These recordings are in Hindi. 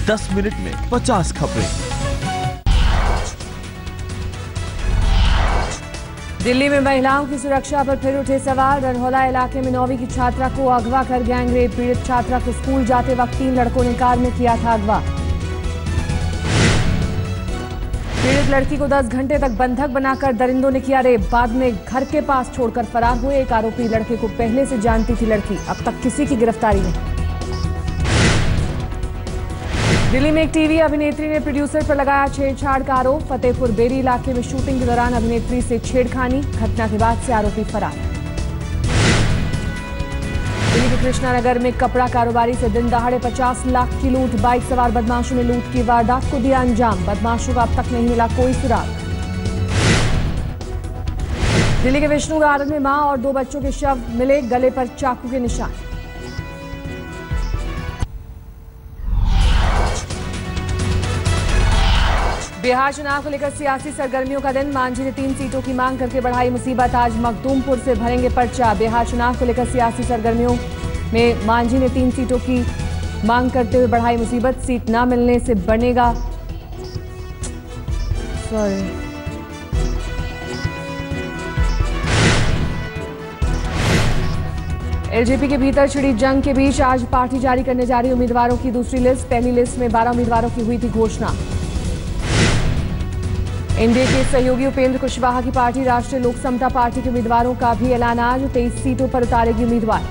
10 मिनट में 50 खबरें। दिल्ली में महिलाओं की सुरक्षा पर फिर उठे सवाल। रनहौला इलाके में 9वीं की छात्रा को अगवा कर गैंगरेप। पीड़ित छात्रा को स्कूल जाते वक्त 3 लड़कों ने कार में किया था अगवा। पीड़ित लड़की को 10 घंटे तक बंधक बनाकर दरिंदों ने किया रेप। बाद में घर के पास छोड़कर फरार हुए। एक आरोपी लड़के को पहले से जानती थी लड़की। अब तक किसी की गिरफ्तारी नहीं। दिल्ली में एक टीवी अभिनेत्री ने प्रोड्यूसर पर लगाया छेड़छाड़ का आरोप। फतेहपुर बेरी इलाके में शूटिंग के दौरान अभिनेत्री से छेड़खानी। घटना के बाद से आरोपी फरार। दिल्ली के कृष्णानगर में कपड़ा कारोबारी से दिन दहाड़े 50 लाख की लूट। बाइक सवार बदमाशों ने लूट की वारदात को दिया अंजाम। बदमाशों का अब तक नहीं मिला कोई सुराग। दिल्ली के विष्णु गार्डन में मां और 2 बच्चों के शव मिले, गले पर चाकू के निशान। बिहार चुनाव को लेकर सियासी सरगर्मियों का दिन। मांझी ने 3 सीटों की मांग करके बढ़ाई मुसीबत। आज मखदूमपुर से भरेंगे पर्चा। बिहार चुनाव को लेकर सियासी सरगर्मियों में मांझी ने 3 सीटों की मांग करते हुए बढ़ाई मुसीबत। सीट न मिलने से बनेगा एलजेपी के भीतर छिड़ी जंग के बीच आज पार्टी जारी करने जा रही उम्मीदवारों की दूसरी लिस्ट। पहली लिस्ट में 12 उम्मीदवारों की हुई थी घोषणा। एनडीए के सहयोगी उपेंद्र कुशवाहा की पार्टी राष्ट्रीय लोक समता पार्टी के उम्मीदवारों का भी ऐलान। आज 23 सीटों पर उतारेगी उम्मीदवार।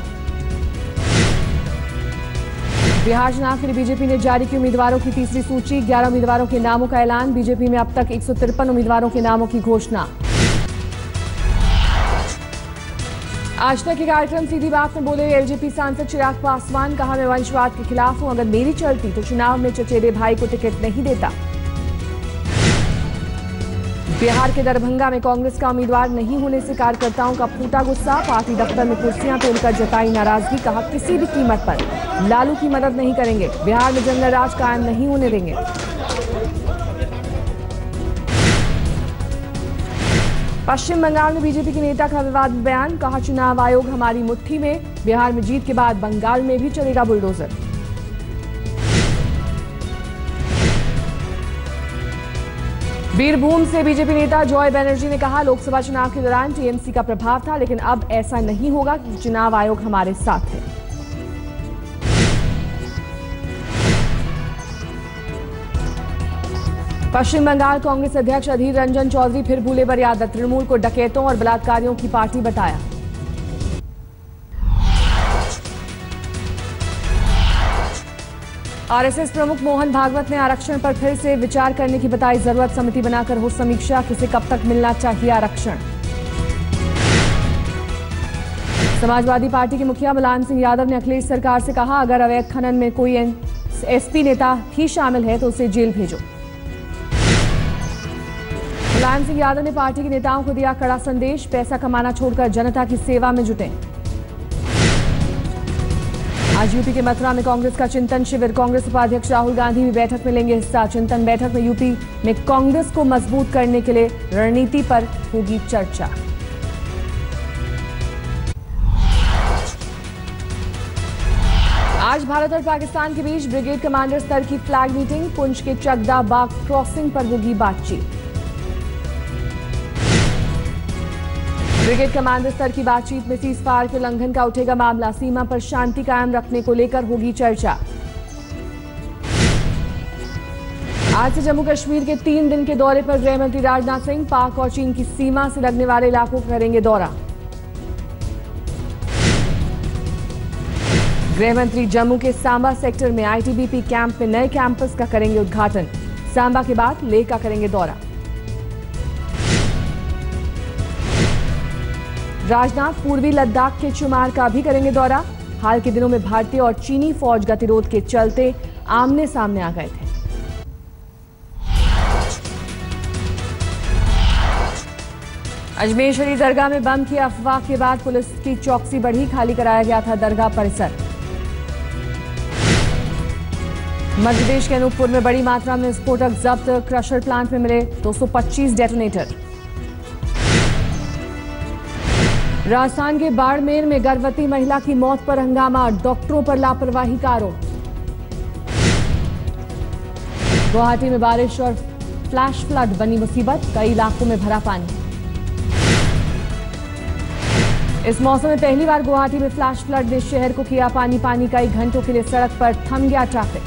बिहार चुनाव के लिए बीजेपी ने जारी की उम्मीदवारों की तीसरी सूची। 11 उम्मीदवारों के नामों का ऐलान। बीजेपी में अब तक 153 उम्मीदवारों के नामों की घोषणा। आज तक के कार्यक्रम सीधी बात में बोले एलजेपी सांसद चिराग पासवान। कहा, मैं वंशवाद के खिलाफ हूं। अगर मेरी चलती तो चुनाव में चचेरे भाई को टिकट नहीं देता। बिहार के दरभंगा में कांग्रेस का उम्मीदवार नहीं होने से कार्यकर्ताओं का फूटा गुस्सा। पार्टी दफ्तर में कुर्सियां तोड़कर जताई नाराजगी। कहा, किसी भी कीमत पर लालू की मदद नहीं करेंगे। बिहार में जंगल राज कायम नहीं होने देंगे। पश्चिम बंगाल में बीजेपी के नेता का विवादित बयान। कहा, चुनाव आयोग हमारी मुट्ठी में। बिहार में जीत के बाद बंगाल में भी चलेगा बुलडोजर। बीरभूम से बीजेपी नेता जॉय बनर्जी ने कहा, लोकसभा चुनाव के दौरान टीएमसी का प्रभाव था, लेकिन अब ऐसा नहीं होगा क्योंकि चुनाव आयोग हमारे साथ है। पश्चिम बंगाल कांग्रेस अध्यक्ष अधीर रंजन चौधरी फिर भूले मर्यादा। तृणमूल को डकैतों और बलात्कारियों की पार्टी बताया। आरएसएस प्रमुख मोहन भागवत ने आरक्षण पर फिर से विचार करने की बताई जरूरत। समिति बनाकर हो समीक्षा। किसे कब तक मिलना चाहिए आरक्षण। समाजवादी पार्टी के मुखिया मुलायम सिंह यादव ने अखिलेश सरकार से कहा, अगर अवैध खनन में कोई एसपी नेता ही शामिल है तो उसे जेल भेजो। मुलायम सिंह यादव ने पार्टी के नेताओं को दिया कड़ा संदेश। पैसा कमाना छोड़कर जनता की सेवा में जुटें। आज यूपी के मथुरा में कांग्रेस का चिंतन शिविर। कांग्रेस उपाध्यक्ष राहुल गांधी भी बैठक में लेंगे हिस्सा। चिंतन बैठक में यूपी में कांग्रेस को मजबूत करने के लिए रणनीति पर होगी चर्चा। आज भारत और पाकिस्तान के बीच ब्रिगेड कमांडर स्तर की फ्लैग मीटिंग। पुंछ के चकदा बाग क्रॉसिंग पर होगी बातचीत। ब्रिगेड कमांडर स्तर की बातचीत में सीज फायर के उल्लंघन का उठेगा मामला। सीमा पर शांति कायम रखने को लेकर होगी चर्चा। आज से जम्मू कश्मीर के 3 दिन के दौरे पर गृह मंत्री राजनाथ सिंह। पाक और चीन की सीमा से लगने वाले इलाकों का करेंगे दौरा। गृह मंत्री जम्मू के सांबा सेक्टर में आईटीबीपी कैंप में नए कैंपस का करेंगे उद्घाटन। सांबा के बाद लेह का करेंगे दौरा। राजनाथ पूर्वी लद्दाख के चुमार का भी करेंगे दौरा। हाल के दिनों में भारतीय और चीनी फौज गतिरोध के चलते आमने सामने आ गए थे। अजमेर शरीफ दरगाह में बम की अफवाह के बाद पुलिस की चौकसी बढ़ी। खाली कराया गया था दरगाह परिसर। मध्य प्रदेश के अनूपपुर में बड़ी मात्रा में विस्फोटक जब्त। क्रशर प्लांट में मिले 225 डेटोनेटर। राजस्थान के बाड़मेर में गर्भवती महिला की मौत पर हंगामा। डॉक्टरों पर लापरवाही का आरोप। गुवाहाटी में बारिश और फ्लैश फ्लड बनी मुसीबत, कई इलाकों में भरा पानी। इस मौसम में पहली बार गुवाहाटी में फ्लैश फ्लड ने शहर को किया पानी पानी। कई घंटों के लिए सड़क पर थम गया ट्रैफिक।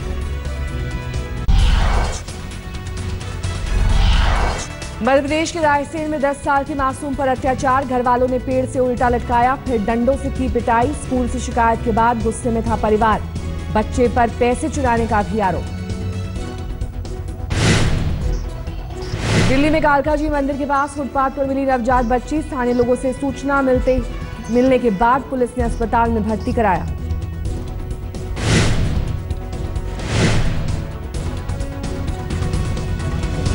मध्य प्रदेश के रायसेन में 10 साल के मासूम पर अत्याचार, घर वालों ने पेड़ से उल्टा लटकाया, फिर डंडों से की पिटाई। स्कूल से शिकायत के बाद गुस्से में था परिवार, बच्चे पर पैसे चुराने का भी आरोप। दिल्ली में कालका जी मंदिर के पास फुटपाथ पर मिली नवजात बच्ची, स्थानीय लोगों से सूचना मिलने के बाद पुलिस ने अस्पताल में भर्ती कराया।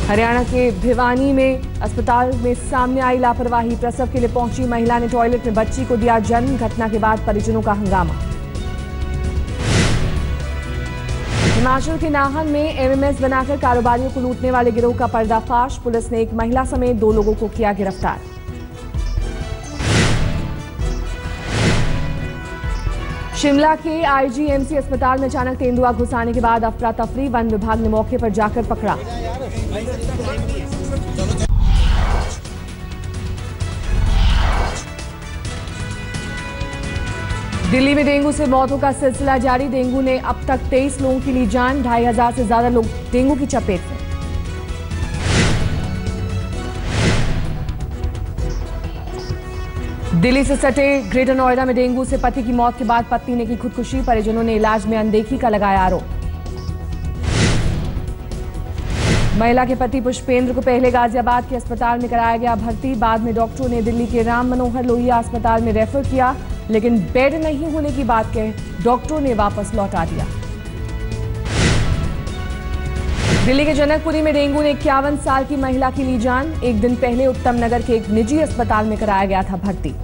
हरियाणा के भिवानी में अस्पताल में सामने आई लापरवाही, प्रसव के लिए पहुंची महिला ने टॉयलेट में बच्ची को दिया जन्म, घटना के बाद परिजनों का हंगामा। हिमाचल के नाहन में एमएमएस बनाकर कारोबारियों को लूटने वाले गिरोह का पर्दाफाश, पुलिस ने एक महिला समेत 2 लोगों को किया गिरफ्तार। शिमला के आईजीएमसी अस्पताल में अचानक तेंदुआ घुस आने के बाद अफरा तफरी, वन विभाग ने मौके पर जाकर पकड़ा। दिल्ली में डेंगू से मौतों का सिलसिला जारी, डेंगू ने अब तक 23 लोगों की ली जान, 2500 से ज्यादा लोग डेंगू की चपेट में। दिल्ली से सटे ग्रेटर नोएडा में डेंगू से पति की मौत के बाद पत्नी ने की खुदकुशी, परिजनों ने इलाज में अनदेखी का लगाया आरोप। महिला के पति पुष्पेंद्र को पहले गाजियाबाद के अस्पताल में कराया गया भर्ती, बाद में डॉक्टरों ने दिल्ली के राम मनोहर लोहिया अस्पताल में रेफर किया, लेकिन बेड नहीं होने की बात कह डॉक्टरों ने वापस लौटा दिया। दिल्ली के जनकपुरी में डेंगू ने 51 साल की महिला की ली जान, एक दिन पहले उत्तम नगर के एक निजी अस्पताल में कराया गया था भर्ती।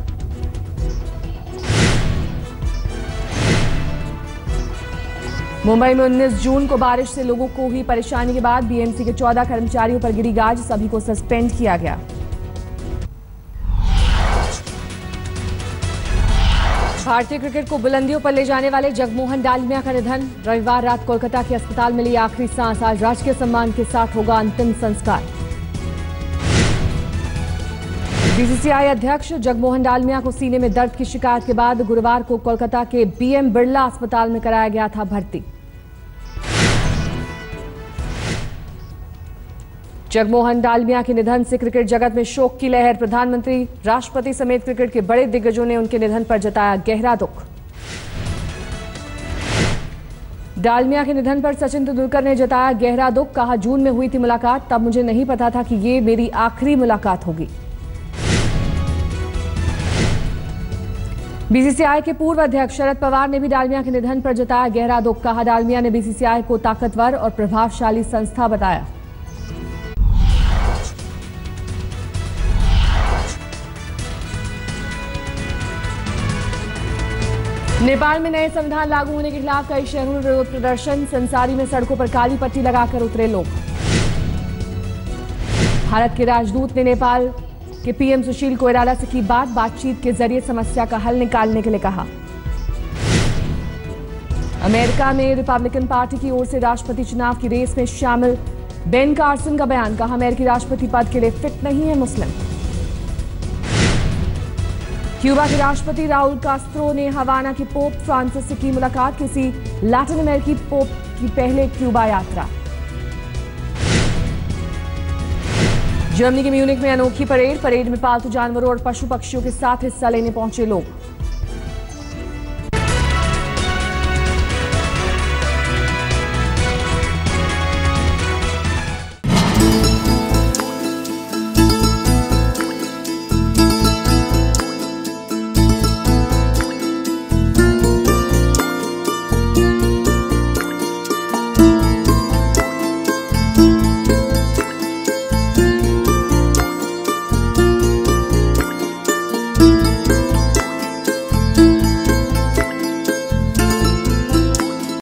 मुंबई में 19 जून को बारिश से लोगों को हुई परेशानी के बाद बीएमसी के 14 कर्मचारियों पर गिरी गाज, सभी को सस्पेंड किया गया। भारतीय क्रिकेट को बुलंदियों पर ले जाने वाले जगमोहन डालमिया का निधन, रविवार रात कोलकाता के अस्पताल में ली आखिरी सांस, आज राजकीय सम्मान के साथ होगा अंतिम संस्कार। बीसीसीआई अध्यक्ष जगमोहन डालमिया को सीने में दर्द की शिकायत के बाद गुरुवार को कोलकाता के बीएम बिरला अस्पताल में कराया गया था भर्ती। जगमोहन डालमिया के निधन से क्रिकेट जगत में शोक की लहर, प्रधानमंत्री, राष्ट्रपति समेत क्रिकेट के बड़े दिग्गजों ने उनके निधन पर जताया गहरा दुख। डालमिया के निधन पर सचिन तेंदुलकर ने जताया गहरा दुख, कहा जून में हुई थी मुलाकात, तब मुझे नहीं पता था कि ये मेरी आखिरी मुलाकात होगी। बीसीसीआई के पूर्व अध्यक्ष शरद पवार ने भी डालमिया के निधन पर जताया गहरा दुख, कहा डालमिया ने बीसीसीआई को ताकतवर और प्रभावशाली संस्था बताया। नेपाल में नए संविधान लागू होने के खिलाफ कई शहरों में विरोध प्रदर्शन, संसारी में सड़कों पर काली पट्टी लगाकर उतरे लोग। भारत के राजदूत ने नेपाल के पीएम सुशील कोइराला से की बातचीत के जरिए समस्या का हल निकालने के लिए कहा। अमेरिका में रिपब्लिकन पार्टी की ओर से राष्ट्रपति चुनाव की रेस में शामिल बेन कार्सन का बयान, कहा अमेरिकी राष्ट्रपति पद के लिए फिट नहीं है मुस्लिम। क्यूबा के राष्ट्रपति राउल कास्त्रो ने हवाना के पोप फ्रांसिस से की मुलाकात, किसी लैटिन अमेरिकी पोप की पहले क्यूबा यात्रा। जर्मनी के म्यूनिख में अनोखी परेड में पालतू जानवरों और पशु पक्षियों के साथ हिस्सा लेने पहुंचे लोग।